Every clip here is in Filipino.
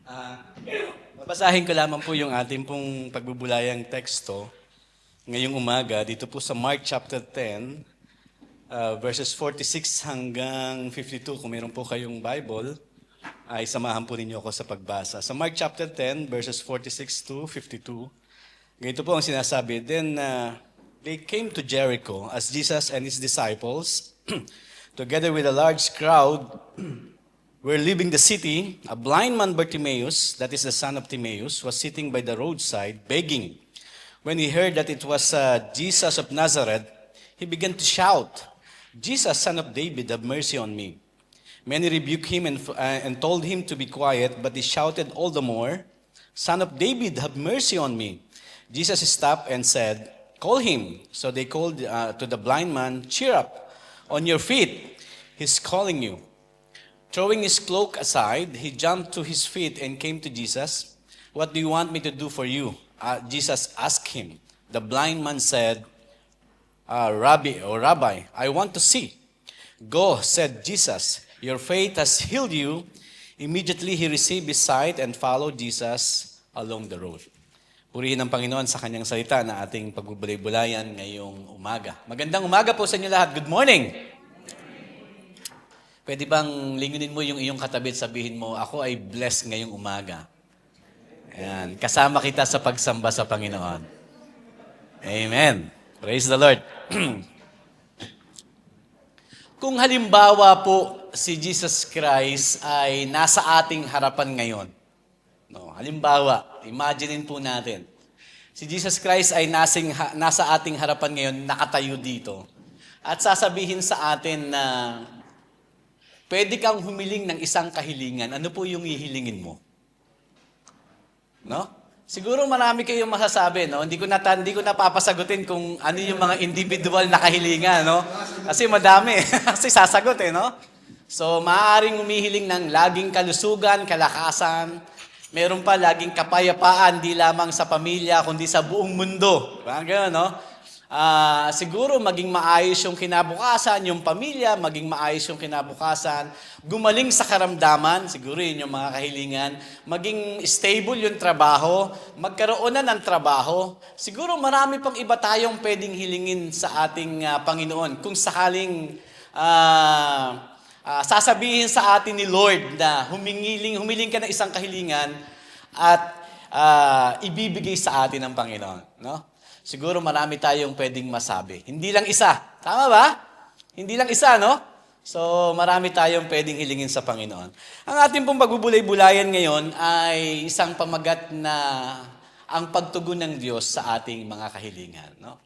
Ah, Babasahin ko lamang po yung ating pong pagbubulayang teksto ngayong umaga dito po sa Mark chapter 10, verses 46 hanggang 52. Kung meron po kayong Bible, ay samahan po ninyo ako sa pagbasa. Sa Mark chapter 10, verses 46 to 52, ganito po ang sinasabi. Then they came to Jericho as Jesus and his disciples, together with a large crowd, were leaving the city. A blind man, Bartimaeus, that is the son of Timaeus, was sitting by the roadside begging. When he heard that it was Jesus of Nazareth, he began to shout, "Jesus, son of David, have mercy on me." Many rebuked him and told him to be quiet, but he shouted all the more, "Son of David, have mercy on me." Jesus stopped and said, "Call him." So they called to the blind man, "Cheer up, on your feet, he's calling you." Throwing his cloak aside, he jumped to his feet and came to Jesus. "What do you want me to do for you?" Jesus asked him. The blind man said, Rabbi, I want to see." "Go," said Jesus. "Your faith has healed you." Immediately he received his sight and followed Jesus along the road. Purihin ang Panginoon sa kanyang salita na ating pagbubulay-bulayan ngayong umaga. Magandang umaga po sa inyo lahat. Good morning! Pwede bang lingunin mo yung iyong katabi at sabihin mo, "Ako ay blessed ngayong umaga." Ayan. Kasama kita sa pagsamba sa Panginoon. Amen. Praise the Lord. Kung halimbawa po si Jesus Christ ay nasa ating harapan ngayon. No, halimbawa, imaginein po natin. Si Jesus Christ ay nasa ating harapan ngayon, nakatayo dito. At sasabihin sa atin na pwede kang humiling ng isang kahilingan. Ano po yung hihilingin mo? No? Siguro marami kayong masasabi, no? Hindi ko na papasagutin kung ano yung mga individual na kahilingan, no? Kasi madami. Kasi sasagot, no? So, maaaring humihiling ng laging kalusugan, kalakasan. Meron pa laging kapayapaan, di lamang sa pamilya, kundi sa buong mundo. Parang gano'n, no? Siguro maging maayos yung kinabukasan, yung pamilya, maging maayos yung kinabukasan, gumaling sa karamdaman, siguro yun yung mga kahilingan, maging stable yung trabaho, magkaroon na ng trabaho. Siguro marami pang iba tayong pwedeng hilingin sa ating Panginoon. Kung sakaling sasabihin sa atin ni Lord na humiling ka ng isang kahilingan at ibibigay sa atin ng Panginoon, no? Siguro marami tayong pwedeng masabi. Hindi lang isa. Tama ba? Hindi lang isa, no? So, marami tayong pwedeng hilingin sa Panginoon. Ang ating pong pagbubulay-bulayan ngayon ay isang pamagat na ang pagtugon ng Diyos sa ating mga kahilingan, no?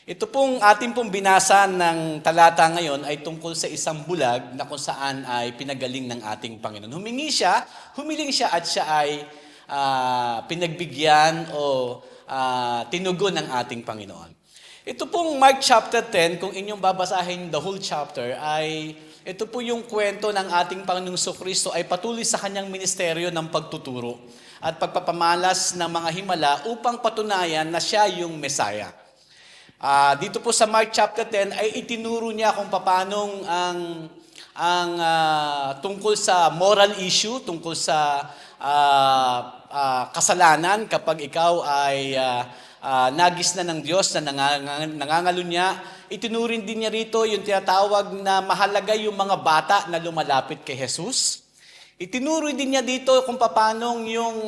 Ito pong ating pong binasa ng talata ngayon ay tungkol sa isang bulag na kung saan ay pinagaling ng ating Panginoon. Humiling siya at siya ay pinagbigyan o tinugon ng ating Panginoon. Ito pong Mark chapter 10, kung inyong babasahin the whole chapter, ay ito po yung kwento ng ating Panginoong Jesucristo ay patuloy sa kanyang ministeryo ng pagtuturo at pagpapamalas ng mga himala upang patunayan na siya yung Messiah. Dito po sa Mark chapter 10 ay itinuro niya kung paanong ang tungkol sa moral issue, tungkol sa kasalanan kapag ikaw ay nagis na ng Diyos na nangangalunya. Itinurin din niya rito yung tinatawag na mahalaga yung mga bata na lumalapit kay Jesus. Itinuro din niya dito kung paanong yung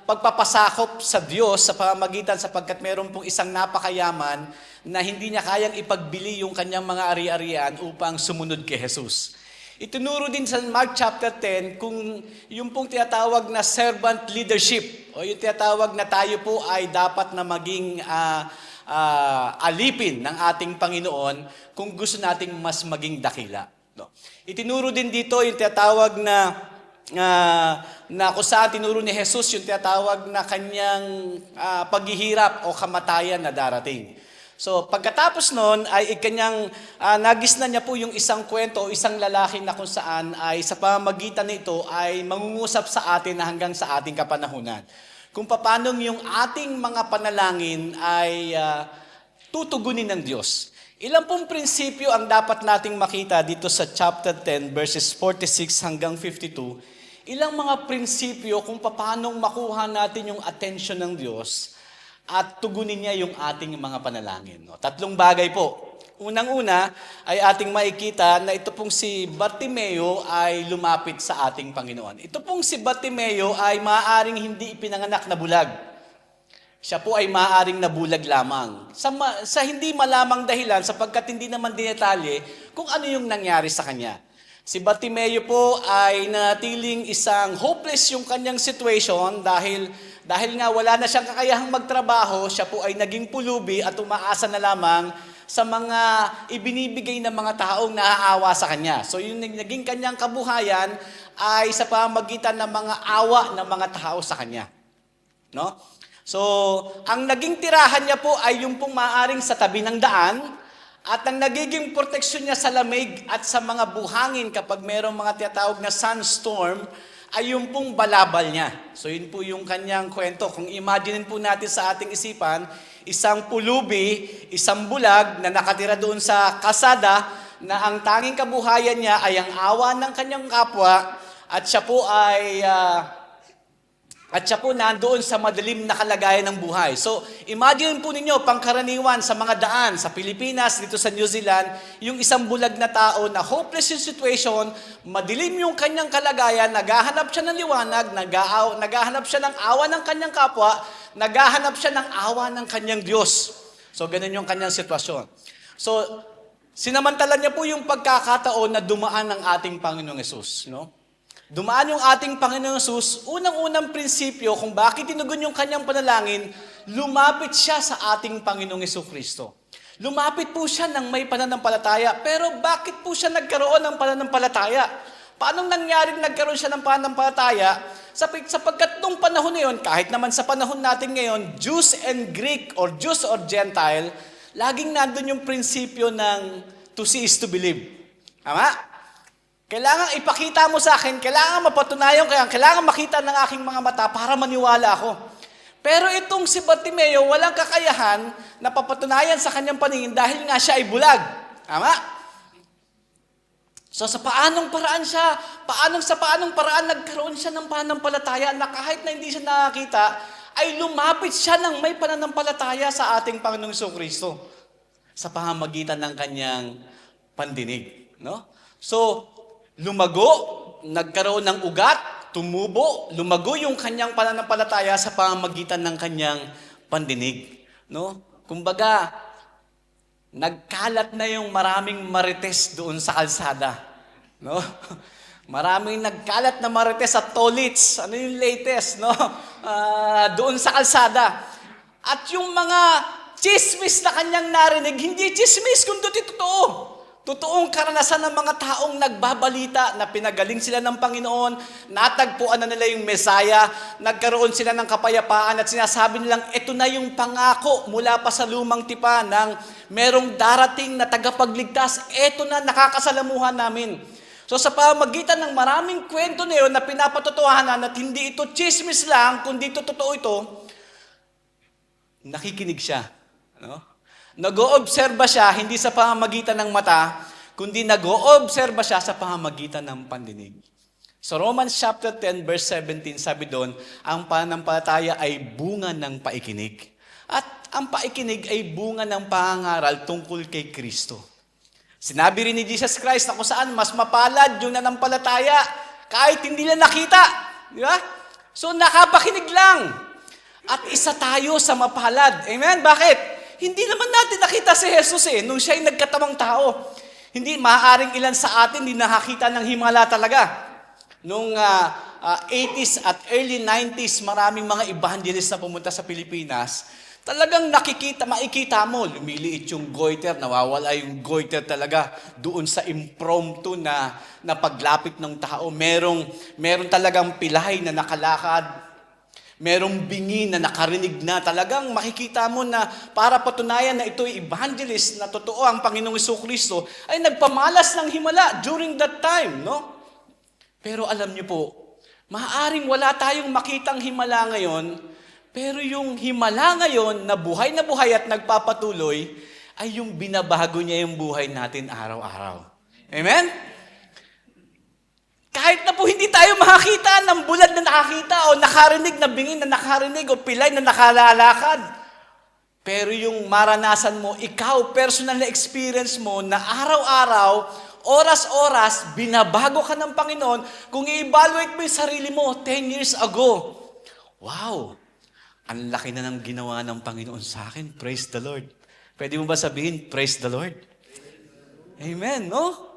pagpapasakop sa Diyos sa pamamagitan sapagkat meron pong isang napakayaman na hindi niya kayang ipagbili yung kanyang mga ari-arian upang sumunod kay Jesus. Itinuro din sa Mark chapter 10 kung yung pong tinatawag na servant leadership o yung tinatawag na tayo po ay dapat na maging alipin ng ating Panginoon kung gusto nating mas maging dakila. No? Itinuro din dito yung tinatawag na kung saan tinuro ni Jesus yung tinatawag na kanyang paghihirap o kamatayan na darating. So, pagkatapos nun, ay ikanyang nagisna niya po yung isang kwento o isang lalaki na kung saan ay sa pamamagitan nito ay mangungusap sa atin na hanggang sa ating kapanahunan. Kung paano yung ating mga panalangin ay tutugunin ng Diyos. Ilang pong prinsipyo ang dapat nating makita dito sa chapter 10 verses 46 hanggang 52. ilang mga prinsipyo kung paano makuha natin yung attention ng Diyos at tugunin niya yung ating mga panalangin. No? 3 bagay po. Unang-una ay ating makikita na ito pong si Bartimeo ay lumapit sa ating Panginoon. Ito pong si Bartimeo ay maaaring hindi ipinanganak na bulag. Siya po ay maaaring nabulag lamang. Sa hindi malamang dahilan sapagkat hindi naman dinetalye kung ano yung nangyari sa kanya. Si Bartimeo po ay natiling isang hopeless yung kanyang situation dahil nga wala na siyang kakayahang magtrabaho, siya po ay naging pulubi at umaasa na lamang sa mga ibinibigay ng mga taong naaawa sa kanya. So yung naging kanyang kabuhayan ay sa pamamagitan ng mga awa ng mga tao sa kanya. No? So, ang naging tirahan niya po ay yung pong maaring sa tabi ng daan at ang nagiging proteksyon niya sa lamig at sa mga buhangin kapag mayroong mga tinatawag na sunstorm ay yung pong balabal niya. So, yun po yung kanyang kwento. Kung imagine po natin sa ating isipan, isang pulubi, isang bulag na nakatira doon sa kasada na ang tanging kabuhayan niya ay ang awa ng kanyang kapwa at siya po ay... At siya po nandoon sa madilim na kalagayan ng buhay. So, imagine po ninyo, pangkaraniwan sa mga daan, sa Pilipinas, dito sa New Zealand, yung isang bulag na tao na hopeless yung situation, madilim yung kanyang kalagayan, naghahanap siya ng liwanag, naghahanap siya ng awa ng kanyang kapwa, naghahanap siya ng awa ng kanyang Diyos. So, ganun yung kanyang sitwasyon. So, sinamantala niya po yung pagkakataon na dumaan ng ating Panginoong Hesus, no? Dumaan yung ating Panginoong Hesus, unang-unang prinsipyo kung bakit tinugon yung kanyang panalangin, lumapit siya sa ating Panginoong Hesukristo. Lumapit po siya ng may pananampalataya, pero bakit po siya nagkaroon ng pananampalataya? Paano nangyaring nagkaroon siya ng pananampalataya? Sapagkat nung panahon na yun, kahit naman sa panahon natin ngayon, Jews and Greek or Jews or Gentile, laging nandun yung prinsipyo ng to see is to believe. Tama? Kailangan ipakita mo sa akin, kailangan mapatunayan ko yan, kailangan makita ng aking mga mata para maniwala ako. Pero itong si Bartimeo, walang kakayahan na papatunayan sa kanyang paningin dahil nga siya ay bulag. Tama? So sa paanong paraan nagkaroon siya ng pananampalataya na kahit na hindi siya nakakita, ay lumapit siya ng may pananampalataya sa ating Panginoong Jesucristo sa pamamagitan ng kanyang pandinig. No? So, lumago, nagkaroon ng ugat, tumubo, lumago yung kanyang pananampalataya sa pamamagitan ng kanyang pandinig. No? Kumbaga, nagkalat na yung maraming marites doon sa kalsada. No? Maraming nagkalat na marites at tolits. Ano yung latest? No? Doon sa kalsada. At yung mga chismis na kanyang narinig, hindi chismis, kundi totoo. Totoong karanasan ng mga taong nagbabalita na pinagaling sila ng Panginoon, natagpuan na nila yung Mesaya, nagkaroon sila ng kapayapaan at sinasabi nilang, ito na yung pangako mula pa sa lumang tipa ng merong darating na tagapagligtas, ito na nakakasalamuhan namin. So sa pamagitan ng maraming kwento na yun na pinapatotohanan at hindi ito chismis lang, kundi ito totoo ito, nakikinig siya. No? Nag-oobserba siya, hindi sa pamamagitan ng mata, kundi nag-oobserba siya sa pamamagitan ng pandinig. So Romans chapter 10 verse 17, sabi doon, ang pananampalataya ay bunga ng paikinig. At ang paikinig ay bunga ng pangangaral tungkol kay Kristo. Sinabi rin ni Jesus Christ na kung saan mas mapalad yung nanampalataya kahit hindi na nakita. Di ba? So nakapakinig lang. At isa tayo sa mapalad. Amen? Bakit? Hindi naman natin nakita si Jesus nung siya ay nagkatamang tao. Hindi, maaaring ilan sa atin hindi nakakita ng himala talaga. Noong 80s at early 90s, maraming mga evangelist na pumunta sa Pilipinas. Talagang makikita mo, lumiliit yung goiter, nawawala yung goiter talaga doon sa impromptu na paglapit ng tao. Meron talagang pilay na nakalakad. Merong bingi na nakarinig na, talagang makikita mo na para patunayan na ito'y evangelist na totoo ang Panginoong Jesucristo ay nagpamalas ng himala during that time, no? Pero alam niyo po, maaaring wala tayong makitang himala ngayon, pero yung himala ngayon na buhay at nagpapatuloy ay yung binabago niya yung buhay natin araw-araw. Amen? Kahit na po hindi tayo makakita ng bulan na nakakita o nakarinig na bingin na nakarinig o pilay na nakalalakad. Pero yung maranasan mo, ikaw, personal na experience mo na araw-araw, oras-oras, binabago ka ng Panginoon, kung i-evaluate mo yung sarili mo 10 years ago. Wow! Ang laki na ng ginawa ng Panginoon sa akin. Praise the Lord. Pwede mo ba sabihin, praise the Lord? Amen, no?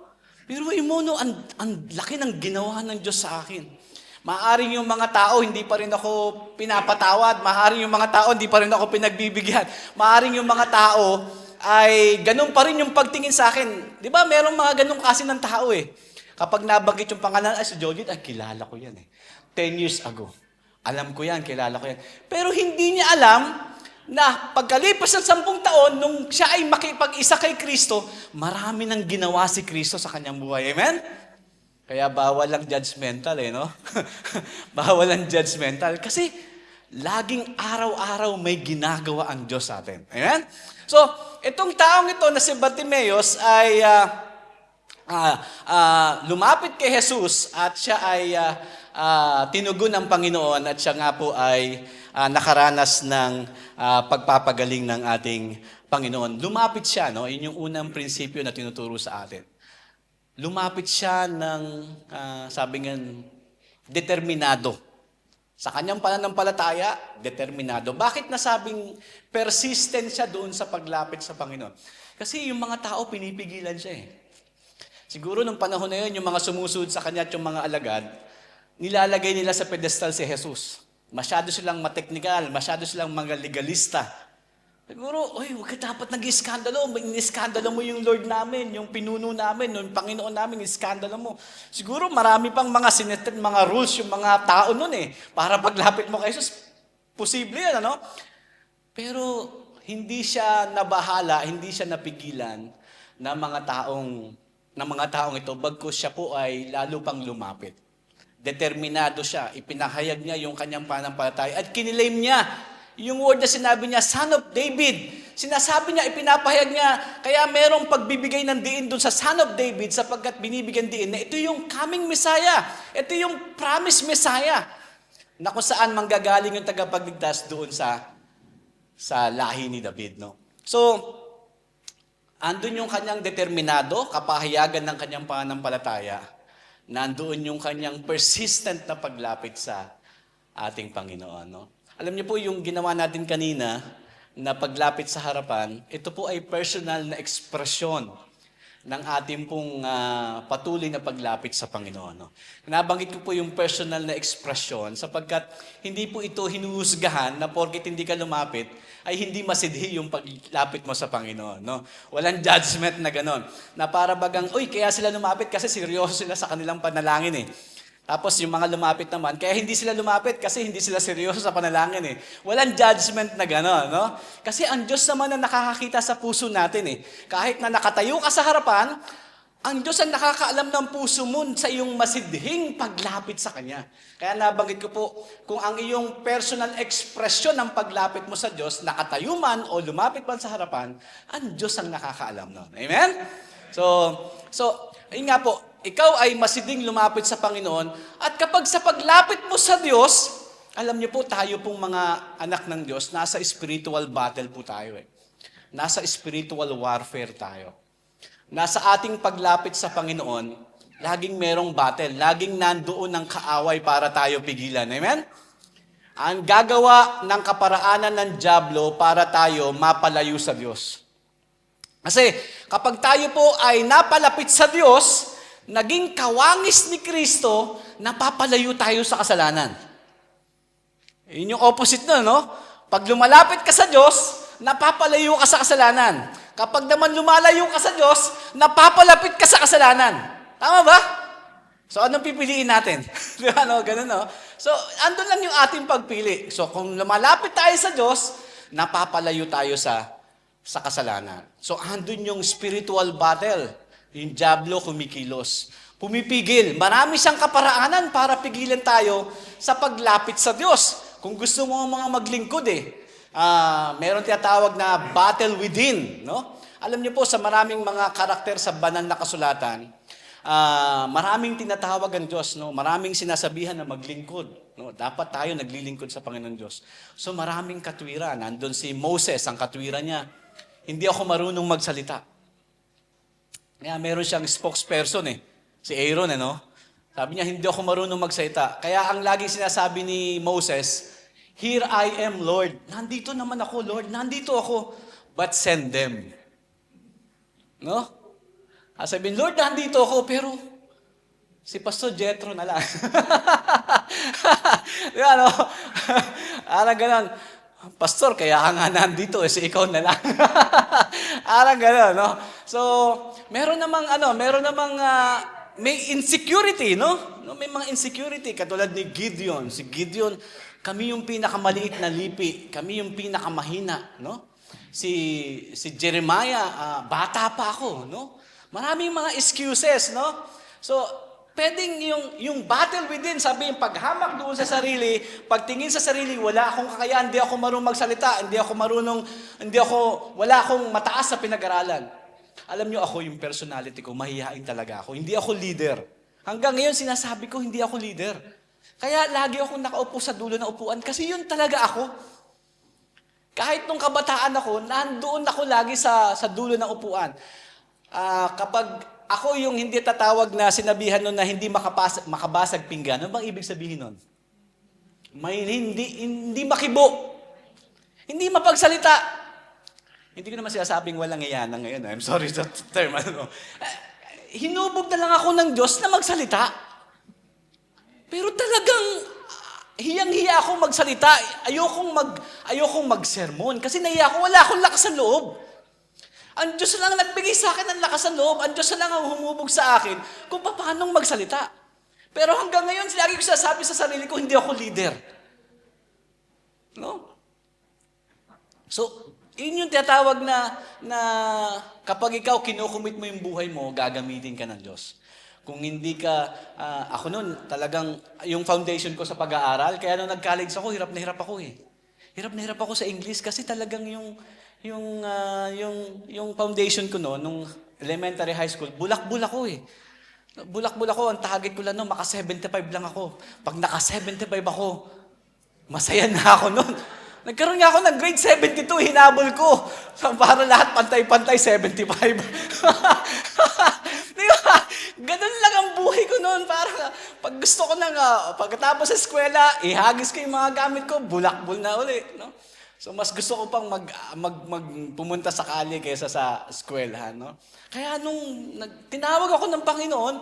Pero mo, no, ang laki ng ginawa ng Diyos sa akin. Maaring yung mga tao, hindi pa rin ako pinapatawad. Maaring yung mga tao, hindi pa rin ako pinagbibigyan. Maaring yung mga tao, ay ganun pa rin yung pagtingin sa akin. Di ba, merong mga ganun kasi ng tao eh. Kapag nabanggit yung pangalan, ay si Jojit, ay kilala ko yan eh. 10 years ago. Alam ko yan, kilala ko yan. Pero hindi niya alam na pagkalipas ng 10 taon, nung siya ay makipag-isa kay Kristo, marami nang ginawa si Kristo sa kanyang buhay. Amen? Kaya bawal lang judgmental no? Bawal lang judgmental. Kasi laging araw-araw may ginagawa ang Diyos sa atin. Amen? So, itong taong ito na si Bartimeus ay lumapit kay Jesus at siya ay tinugon ng Panginoon at siya nga po ay nakaranas ng pagpapagaling ng ating Panginoon. Lumapit siya, no? Yun yung unang prinsipyo na tinuturo sa atin. Lumapit siya ng, sabi nga, determinado. Sa kanyang pananampalataya, determinado. Bakit nasabing persistent siya doon sa paglapit sa Panginoon? Kasi yung mga tao, pinipigilan siya eh. Siguro nung panahon na yun, yung mga sumusunod sa kanya at yung mga alagad, nilalagay nila sa pedestal si Jesus. Masyado silang mateknikal, masyado silang mga legalista. Siguro, huwag ka dapat nag-iskandalo. Iniskandalo mo yung Lord namin, yung pinuno namin, yung Panginoon namin, iskandalo mo. Siguro marami pang mga sinetet, mga rules, yung mga tao nun para paglapit mo kay Jesus. Posible yan, ano? Pero hindi siya nabahala, hindi siya napigilan na mga taong ito, bagkus siya po ay lalo pang lumapit. Determinado siya, ipinahayag niya yung kanyang pananampalataya at kinilaim niya yung word na sinabi niya, Son of David. Sinasabi niya, ipinapahayag niya, kaya merong pagbibigay ng diin dun sa Son of David sapagkat binibigyan diin na ito yung coming Messiah. Ito yung promised Messiah na kung saan manggagaling yung tagapagligtas doon sa lahi ni David. No? So, andun yung kanyang determinado, kapahayagan ng kanyang pananampalataya. Nandoon yung kanyang persistent na paglapit sa ating Panginoon. No? Alam niyo po yung ginawa natin kanina na paglapit sa harapan, ito po ay personal na ekspresyon ng ating pong patuloy na paglapit sa Panginoon. No? Nabanggit ko po yung personal na ekspresyon sapagkat hindi po ito hinuhusgahan na porket hindi ka lumapit ay hindi masidhi yung paglapit mo sa Panginoon. No? Walang judgment na ganon. Na para bagang, kaya sila lumapit kasi seryoso sila sa kanilang panalangin Tapos yung mga lumapit naman, kaya hindi sila lumapit kasi hindi sila seryoso sa panalangin Walang judgment na gano'n, no? Kasi ang Diyos naman na nakakakita sa puso natin Kahit na nakatayo ka sa harapan, ang Diyos ang nakakaalam ng puso mo sa iyong masidhing paglapit sa Kanya. Kaya nabanggit ko po, kung ang iyong personal expression ng paglapit mo sa Diyos, nakatayo man o lumapit man sa harapan, ang Diyos ang nakakaalam nun. Amen? So, ayun nga po, ikaw ay masiding lumapit sa Panginoon at kapag sa paglapit mo sa Diyos, alam niyo po tayo pong mga anak ng Diyos, nasa spiritual battle po tayo Nasa spiritual warfare tayo. Nasa ating paglapit sa Panginoon, laging merong battle, laging nandoon ang kaaway para tayo pigilan. Amen? Ang gagawa ng kaparaanan ng dyablo para tayo mapalayo sa Diyos. Kasi kapag tayo po ay napalapit sa Diyos, naging kawangis ni Kristo, napapalayo tayo sa kasalanan. Yun yung opposite na, no? Pag lumalapit ka sa Diyos, napapalayo ka sa kasalanan. Kapag naman lumalayo ka sa Diyos, napapalapit ka sa kasalanan. Tama ba? So, anong pipiliin natin? Di ba, no? Ganun, no? So, andun lang yung ating pagpili. So, kung lumalapit tayo sa Diyos, napapalayo tayo sa kasalanan. So, andun yung spiritual battle. Yung dyablo kumikilos. Pumipigil. Marami siyang kaparaanan para pigilan tayo sa paglapit sa Diyos. Kung gusto mo mga maglingkod meron tinatawag na battle within. No? Alam niyo po, sa maraming mga karakter sa banal na kasulatan, maraming tinatawag ang Diyos, no? Maraming sinasabihan na maglingkod, no? Dapat tayo naglilingkod sa Panginoon Diyos. So maraming katwiran. Nandun si Moses, ang katwiran niya, hindi ako marunong magsalita. Kaya meron siyang spokesperson si Aaron, no? Sabi niya, hindi ako marunong magsalita. Kaya ang laging sinasabi ni Moses, "Here I am, Lord." Nandito naman ako, Lord. Nandito ako. But send them. No? Sabihin, "Lord, nandito ako, pero si Pastor Jethro na lang." Di ba, no? Arang ganun. "Pastor, kaya ka nga nandito, si ikaw na lang." Arang ganun, no? So, meron namang may insecurity, no? May mga insecurity, katulad ni Gideon. Si Gideon, kami yung pinakamaliit na lipi. Kami yung pinakamahina, no? Si Jeremiah, bata pa ako, no? Maraming mga excuses, no? So, pwedeng yung battle within, sabi yung paghamak doon sa sarili, pagtingin sa sarili, wala akong kakayahan, hindi ako marunong magsalita, wala akong mataas sa pinag-aralan. Alam nyo, ako yung personality ko, mahihain talaga ako. Hindi ako leader. Hanggang ngayon, sinasabi ko, hindi ako leader. Kaya lagi akong nakaupo sa dulo ng upuan kasi yun talaga ako. Kahit nung kabataan ako, nandoon ako lagi sa dulo ng upuan. Kapag ako yung hindi tatawag na sinabihan nun na hindi makabasag pinggan, ano bang ibig sabihin nun? May hindi makibo. Hindi mapagsalita. Hindi ko naman sinasabing walang iyanan ngayon. I'm sorry sa term. Hinubog na lang ako ng Diyos na magsalita. Pero talagang hiyang-hiya akong magsalita. Ayokong magsermon. Kasi nahiya ako, wala akong lakas ng loob. Ang Diyos lang nagbigay sa akin ng lakas ng loob. Ang Diyos lang ang humubog sa akin kung paano magsalita. Pero hanggang ngayon, lagi ko sasabi sa sarili ko, hindi ako leader. No? So, yun yung tinatawag na kapag ikaw kinukumit mo yung buhay mo, gagamitin ka ng Diyos. Kung hindi ka, ako noon, talagang yung foundation ko sa pag-aaral, kaya nung nag-college ako, hirap na hirap ako Hirap na hirap ako sa English kasi talagang yung foundation ko noon, nung elementary high school, bulak-bulak ko Bulak-bulak ko, ang target ko lang noon, maka 75 lang ako. Pag naka 75 ako, masaya na ako noon. Nagkaroon nga ako ng grade 72, hinabol ko. Para lahat pantay-pantay, 75. Di ba? Ganun lang ang buhay ko noon. Para pag gusto ko pagkatapos sa eskwela, ihagis ko yung mga gamit ko, bulakbol na uli. No? So mas gusto ko pang pumunta sa kalye kaysa sa eskwelahan. No? Kaya nung tinawag ako ng Panginoon,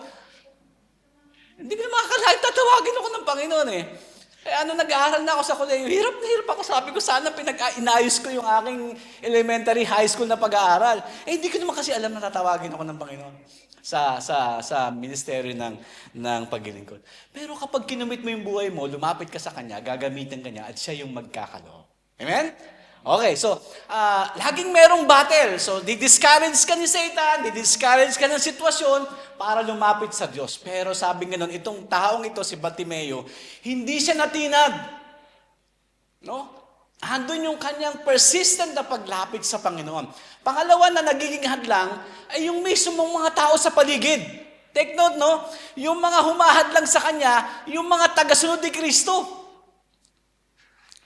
hindi ko na makakalain, tatawagin ako ng Panginoon Kaya nag-aaral na ako sa kolehiyo, hirap na hirap ako. Sabi ko, sana inayos ko yung aking elementary high school na pag-aaral. Hindi ko naman kasi alam na tatawagin ako ng Panginoon sa ministeryo ng paglilingkod. Pero kapag kinumit mo yung buhay mo, lumapit ka sa Kanya, gagamitin ka niya, at siya yung magkakaloob. Amen? Okay, so, laging merong battle. So, di-discourage ka ni Satan, di-discourage ka ng sitwasyon para lumapit sa Diyos. Pero sabi nga nun, itong taong ito, si Bartimeo, hindi siya natinag. No? Handun yung kanyang persistent na paglapit sa Panginoon. Pangalawa na nagiging hadlang ay yung mismong mga tao sa paligid. Take note, no? Yung mga humahadlang sa Kanya, yung mga tagasunod ni Kristo.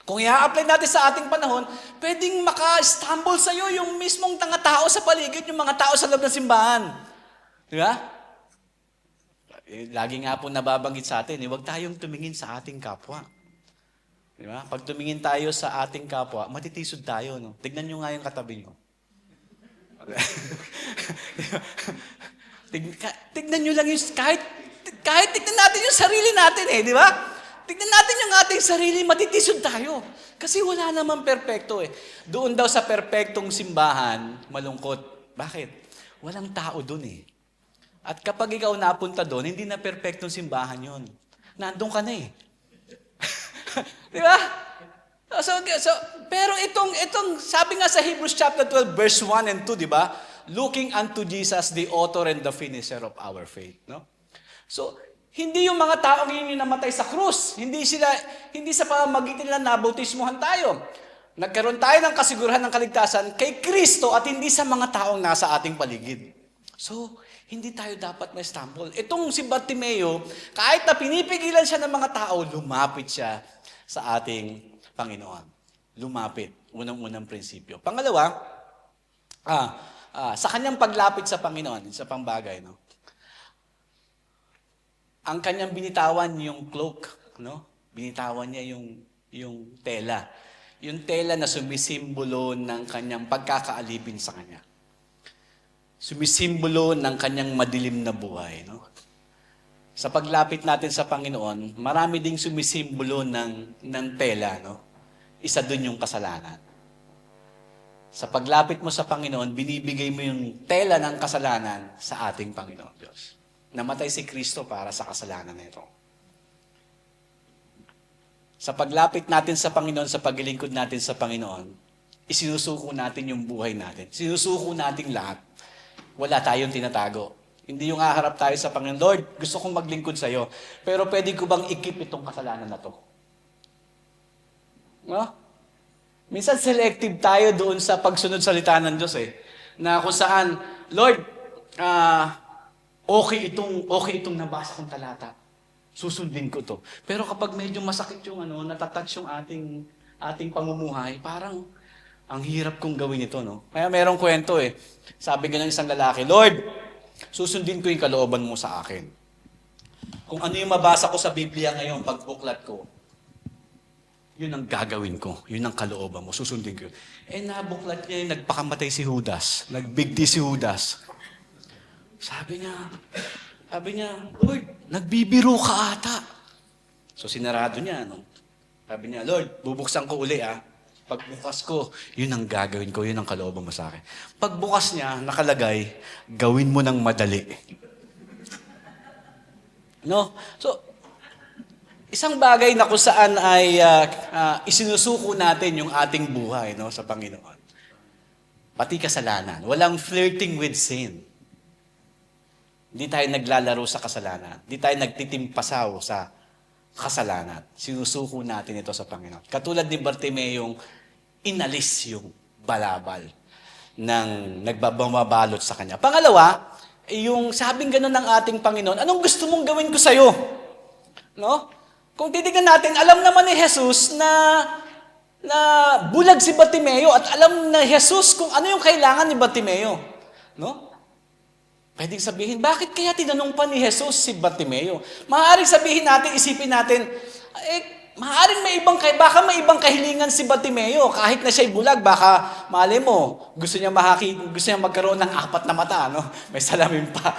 Kung i-apply natin sa ating panahon, pwedeng maka-stumble sa iyo yung mismong tao sa paligid, yung mga tao sa loob ng simbahan. Di ba? Lagi nga po nababanggit sa atin, huwag tayong tumingin sa ating kapwa. Di ba? Pag tumingin tayo sa ating kapwa, matitisod tayo. No? Tignan nyo nga yung katabi nyo. Tignan nyo lang yung, kahit tignan natin yung sarili natin di ba? Tignan natin yung ating sarili, matitisod tayo. Kasi wala namang perpekto Doon daw sa perpektong simbahan, malungkot. Bakit? Walang tao doon At kapag ikaw napunta doon, hindi na perpektong simbahan yon. Nandun ka na Di ba? Pero itong, sabi nga sa Hebrews chapter 12, verse 1 and 2, di ba? Looking unto Jesus, the author and the finisher of our faith. No? So, hindi yung mga taong yun yung namatay sa krus. Hindi sa pamamagitan nila nabautismuhan tayo. Nagkaroon tayo ng kasigurahan ng kaligtasan kay Kristo at hindi sa mga taong nasa ating paligid. So, Hindi tayo dapat ma-stumble. Itong si Bartimeo, kahit na pinipigilan siya ng mga tao, lumapit siya sa ating Panginoon. Lumapit. Unang-unang prinsipyo. Pangalawa, sa kanyang paglapit sa Panginoon, sa pangbagay, no? Ang kanyang binitawan yung cloak, no? Binitawan niya yung tela. Yung tela na sumisimbolo ng kanyang pagkakaalipin sa kanya. Sumisimbolo ng kanyang madilim na buhay, no? Sa paglapit natin sa Panginoon, marami ding sumisimbolo ng tela, no? Isa dun yung kasalanan. Sa paglapit mo sa Panginoon, binibigay mo yung tela ng kasalanan sa ating Panginoon Diyos. Namatay si Kristo para sa kasalanan nito. Sa paglapit natin sa Panginoon, sa paglilingkod natin sa Panginoon, isinusuko natin yung buhay natin. Sinusuko natin lahat. Wala tayong tinatago. Hindi yung haharap tayo sa Panginoon, Lord, gusto kong maglingkod sa iyo, pero pwede ko bang ikip itong kasalanan na to? No? Minsan selective tayo doon sa pagsunod salita ng Diyos eh. Na kung saan, Lord, okay itong nabasa kong talata. Susundin ko to. Pero kapag medyo masakit yung natatouch yung ating pamumuhay, parang ang hirap kong gawin ito, no? Kaya merong kwento eh. Sabi nga ng isang lalaki, Lord, susundin ko yung kalooban mo sa akin. Kung ano yung mabasa ko sa Biblia ngayon, pagbuklat ko, yun ang gagawin ko. Yun ang kalooban mo. Susundin ko yun. Nabuklat niya yung nagpakamatay si Judas. Nagbigti si Judas. Sabi niya, Lord, nagbibiro ka ata. So sinarado niya, no? Sabi niya, Lord, bubuksan ko uli Pagbukas ko, yun ang gagawin ko, yun ang kalooban mo sa akin. Pagbukas niya, nakalagay, gawin mo ng madali. No? So, isang bagay na kung saan ay isinusuko natin yung ating buhay, no, sa Panginoon. Pati kasalanan. Walang flirting with sin. Hindi tayo naglalaro sa kasalanan. Hindi tayo nagtitimpasaw sa kasalanan. Sinusuko natin ito sa Panginoon. Katulad ni Bartimeong inalis yung balabal ng nagbababalot sa kanya. Pangalawa, yung sabing ganun ng ating Panginoon, anong gusto mong gawin ko sa'yo? No? Kung titignan natin, alam naman ni Jesus na bulag si Bartimeo at alam na Jesus kung ano yung kailangan ni Bartimeo. No? Pwedeng sabihin, bakit kaya tinanong pa ni Jesus si Bartimeo? Maaaring sabihin natin, isipin natin, maaaring baka may ibang kahilingan si Bartimeo. Kahit na siya'y bulag, baka mali mo, gusto niya magkaroon ng 4 na mata, no? May salamin pa.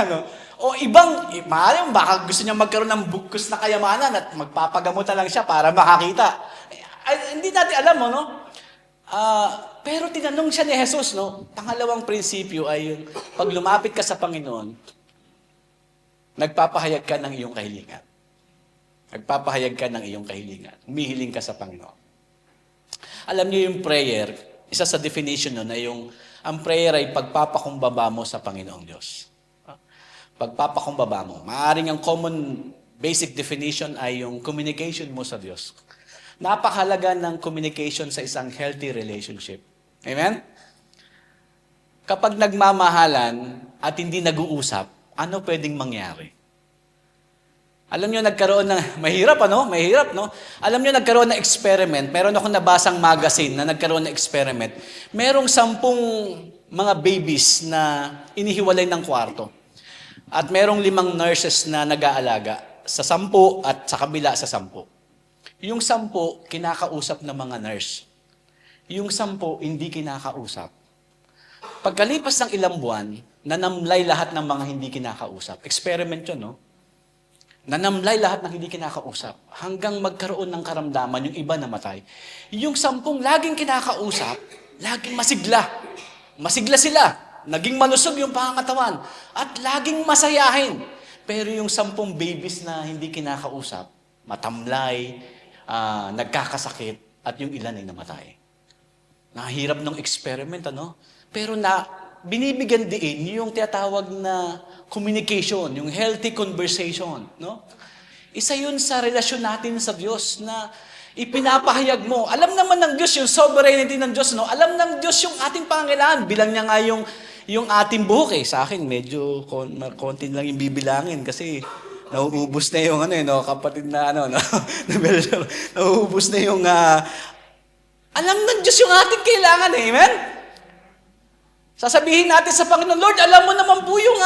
Ano? O maaaring baka gusto niya magkaroon ng bugkos na kayamanan at magpapagamot na lang siya para makakita. Hindi natin alam, no? Pero tinanong siya ni Jesus, no? Pangalawang prinsipyo ay yung pag lumapit ka sa Panginoon, nagpapahayag ka ng iyong kahilingan. Nagpapahayag ka ng iyong kahilingan. Humihiling ka sa Panginoon. Alam niyo yung prayer, isa sa definition nun ay ang prayer ay pagpapakumbaba mo sa Panginoong Diyos. Pagpapakumbaba mo. Maaaring ang common basic definition ay yung communication mo sa Diyos. Napakahalaga ng communication sa isang healthy relationship. Amen? Kapag nagmamahalan at hindi nag-uusap, ano pwedeng mangyari? Alam nyo, nagkaroon ng, mahirap, no? Alam nyo, nagkaroon ng experiment. Meron akong nabasang magazine na nagkaroon ng experiment. Merong 10 mga babies na inihiwalay ng kwarto. At merong 5 nurses na nag-aalaga sa 10 at sa kabila sa 10. Yung 10, kinakausap ng mga nurse. Yung 10, hindi kinakausap. Pagkalipas ng ilang buwan, nanamlay lahat ng mga hindi kinakausap. Experiment yun, no? Nanamlay lahat ng hindi kinakausap hanggang magkaroon ng karamdaman, yung iba namatay. Yung 10 laging kinakausap, laging masigla. Masigla sila. Naging malusog yung pangangatawan. At laging masayahin. Pero yung 10 babies na hindi kinakausap, matamlay, nagkakasakit, at yung ilan ay namatay. Nahirap ng experiment, Pero binibigyan din yung tinatawag na communication, yung healthy conversation, no? Isa yun sa relasyon natin sa Diyos na ipinapahayag mo. Alam naman ng Diyos yung sovereignty ng Diyos, no? Alam ng Diyos yung ating pangangailangan. Bilang niya nga yung Yung ating buhok sa akin medyo konti lang yung bibilangin kasi nauubos na yung kapatid na no. Nauubos na yung alam ng Diyos yung ating kailangan, amen? Sasabihin natin sa Panginoon, Lord, alam mo naman po yung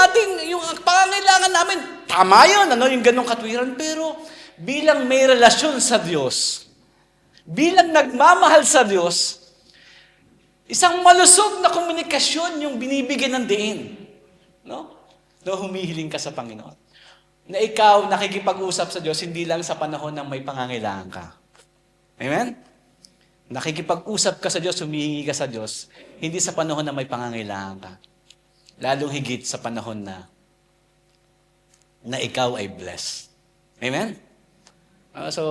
pangangailangan namin. Tama yun, yung ganong katwiran. Pero bilang may relasyon sa Diyos, bilang nagmamahal sa Diyos, isang malusog na komunikasyon yung binibigyan ng diin. No? Humihiling ka sa Panginoon. Na ikaw nakikipag-usap sa Diyos, hindi lang sa panahon ng may pangangailangan ka. Amen? Nakikipag-usap ka sa Diyos, humihingi ka sa Diyos, hindi sa panahon na may pangangailangan ka. Lalong higit sa panahon na ikaw ay blessed. Amen? So,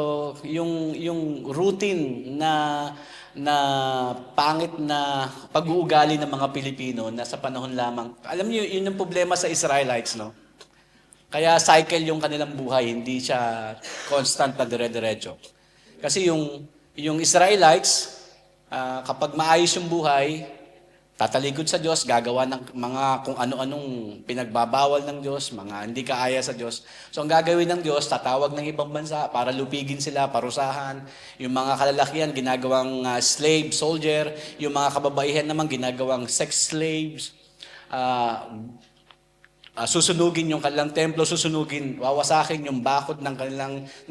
yung routine na pangit na pag-uugali ng mga Pilipino na sa panahon lamang, alam niyo, yun yung problema sa Israelites, no? Kaya cycle yung kanilang buhay, hindi siya constant na dire-diretso. Kasi yung Israelites, kapag maayos yung buhay, tatalikod sa Diyos, gagawa ng mga kung ano-anong pinagbabawal ng Diyos, mga hindi kaaya sa Diyos. So ang gagawin ng Diyos, tatawag ng ibang bansa para lupigin sila, parusahan. Yung mga kalalakihan, ginagawang slave, soldier. Yung mga kababaihan naman, ginagawang sex slaves. Susunugin yung kanilang templo, wawasakin yung bakod ng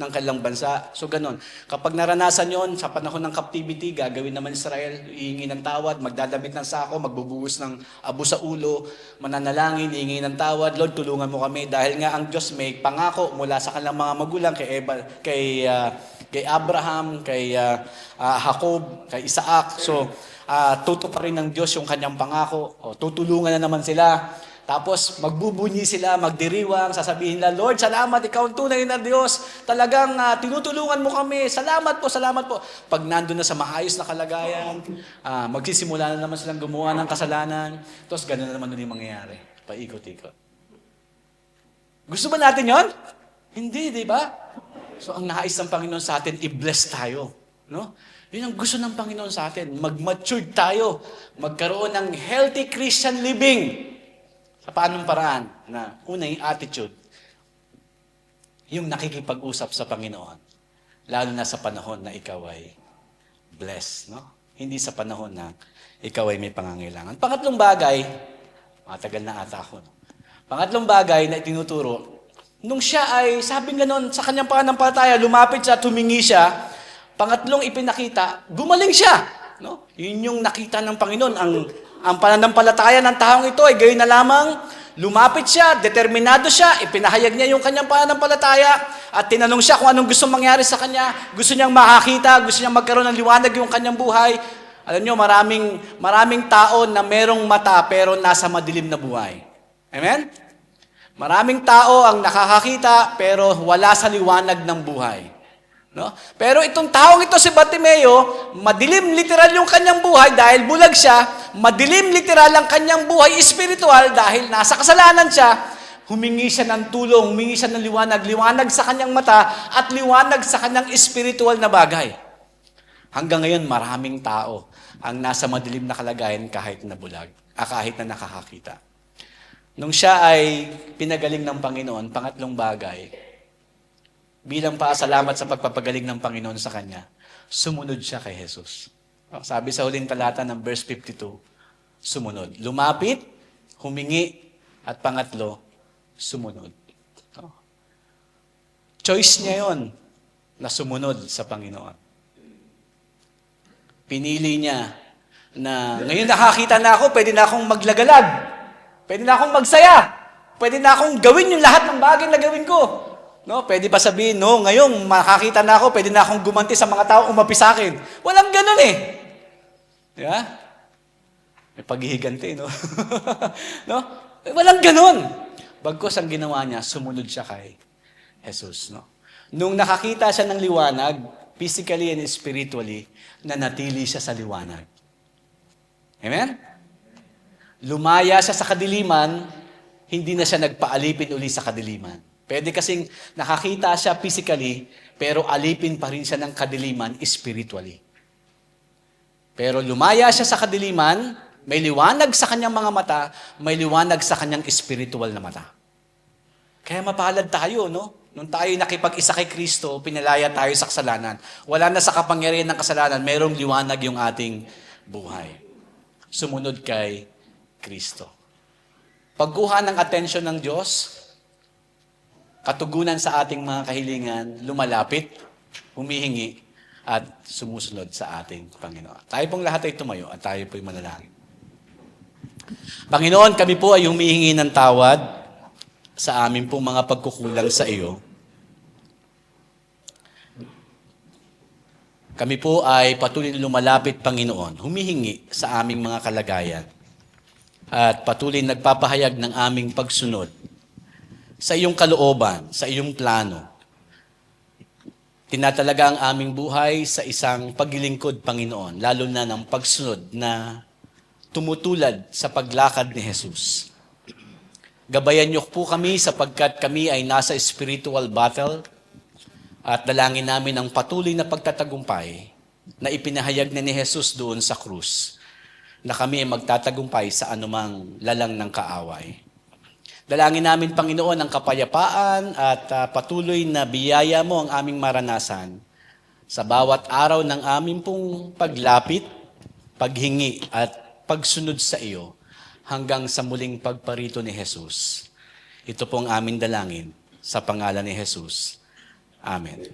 kanilang bansa. So ganon. Kapag naranasan yon sa panahon ng captivity, gagawin naman Israel, ihingi ng tawad, magdadabit ng sako, magbubuhos ng abo sa ulo, mananalangin, ihingi ng tawad, Lord, tulungan mo kami. Dahil nga ang Diyos may pangako mula sa kanilang mga magulang, kay Abraham, kay Jacob, kay Isaac. So, tutuparin ng Diyos yung kanyang pangako. Tutulungan na naman sila. Tapos magbubunyi sila, magdiriwang, sasabihin nila, Lord, salamat, ikaw ang tunay na Diyos. Talagang tinutulungan mo kami. Salamat po, salamat po. Pag nandun na sa maayos na kalagayan, magsisimula na naman silang gumawa ng kasalanan. Tapos gano'n na naman ulit mangyayari. Paikot-ikot. Gusto ba natin yon? Hindi, di ba? So ang nais ng Panginoon sa atin, i-bless tayo. No? Yun ang gusto ng Panginoon sa atin. Mag-mature tayo. Magkaroon ng healthy Christian living. Sa paanong paraan na una yung attitude, yung nakikipag-usap sa Panginoon, lalo na sa panahon na ikaw ay blessed, no? Hindi sa panahon na ikaw ay may pangangailangan. Pangatlong bagay, matagal na ata ako, no? Pangatlong bagay na itinuturo, nung siya ay, sabi nga noon, sa kanyang pananampalataya, lumapit siya, tumingi siya, pangatlong ipinakita, gumaling siya, no? Yun yung nakita ng Panginoon, ang pananampalataya ng taong ito ay gayon na lamang, lumapit siya, determinado siya, ipinahayag niya yung kanyang pananampalataya at tinanong siya kung anong gusto mangyari sa kanya. Gusto niyang makakita, gusto niyang magkaroon ng liwanag yung kanyang buhay. Alam niyo, maraming tao na merong mata pero nasa madilim na buhay. Amen? Maraming tao ang nakakakita pero wala sa liwanag ng buhay. No? Pero itong taong ito, si Bartimeo, madilim literal yung kanyang buhay dahil bulag siya, madilim literal ang kanyang buhay espiritual dahil nasa kasalanan siya, humingi siya ng tulong, humingi siya ng liwanag sa kanyang mata at liwanag sa kanyang espiritual na bagay. Hanggang ngayon, maraming tao ang nasa madilim na kalagayan kahit na bulag, kahit na nakakakita. Nung siya ay pinagaling ng Panginoon, pangatlong bagay, bilang paasalamat sa pagpapagaling ng Panginoon sa kanya, sumunod siya kay Jesus. Sabi sa huling talata ng verse 52, sumunod. Lumapit, humingi, at pangatlo, sumunod. Choice niya yon na sumunod sa Panginoon. Pinili niya na ngayon nakakita na ako, pwede na akong maglagalag, pwede na akong magsaya, pwede na akong gawin yung lahat ng bagay na gawin ko. No, pwede ba sabihin, no, ngayong makakita na ako, pwede na akong gumanti sa mga tao umapi sa akin. Walang ganun eh. Di ba? May paghihiganti, no? No? Walang ganun. Bagkus ang ginawa niya, sumunod siya kay Jesus, no? Nung nakakita siya ng liwanag, physically and spiritually, nanatili siya sa liwanag. Amen? Lumaya siya sa kadiliman, hindi na siya nagpaalipin uli sa kadiliman. Pwede kasing nakakita siya physically, pero alipin pa rin siya ng kadiliman spiritually. Pero lumaya siya sa kadiliman, May liwanag sa kanyang mga mata, may liwanag sa kanyang spiritual na mata. Kaya mapalad tayo, no? Nung tayo nakipag-isa kay Kristo, pinalaya tayo sa kasalanan. Wala na sa kapangyarihan ng kasalanan, mayroong liwanag yung ating buhay. Sumunod kay Kristo. Pagkuha ng atensyon ng Diyos, katugunan sa ating mga kahilingan, lumalapit, humihingi, at sumusunod sa ating Panginoon. Tayo pong lahat ay tumayo at tayo po'y manalangin. Panginoon, kami po ay humihingi ng tawad sa amin pong mga pagkukulang sa iyo. Kami po ay patuloy na lumalapit, Panginoon, humihingi sa aming mga kalagayan at patuloy nagpapahayag ng aming pagsunod sa iyong kalooban, sa iyong plano. Tinatalaga ang aming buhay sa isang paglilingkod, Panginoon, lalo na ng pagsunod na tumutulad sa paglakad ni Jesus. Gabayan niyo po kami sapagkat kami ay nasa spiritual battle at dalangin namin ang patuloy na pagtatagumpay na ipinahayag ni Jesus doon sa krus, na kami ay magtatagumpay sa anumang lalang ng kaaway. Dalangin namin, Panginoon, ang kapayapaan at patuloy na biyaya mo ang aming maranasan sa bawat araw ng aming pong paglapit, paghingi at pagsunod sa iyo hanggang sa muling pagparito ni Jesus. Ito pong aming dalangin sa pangalan ni Jesus. Amen.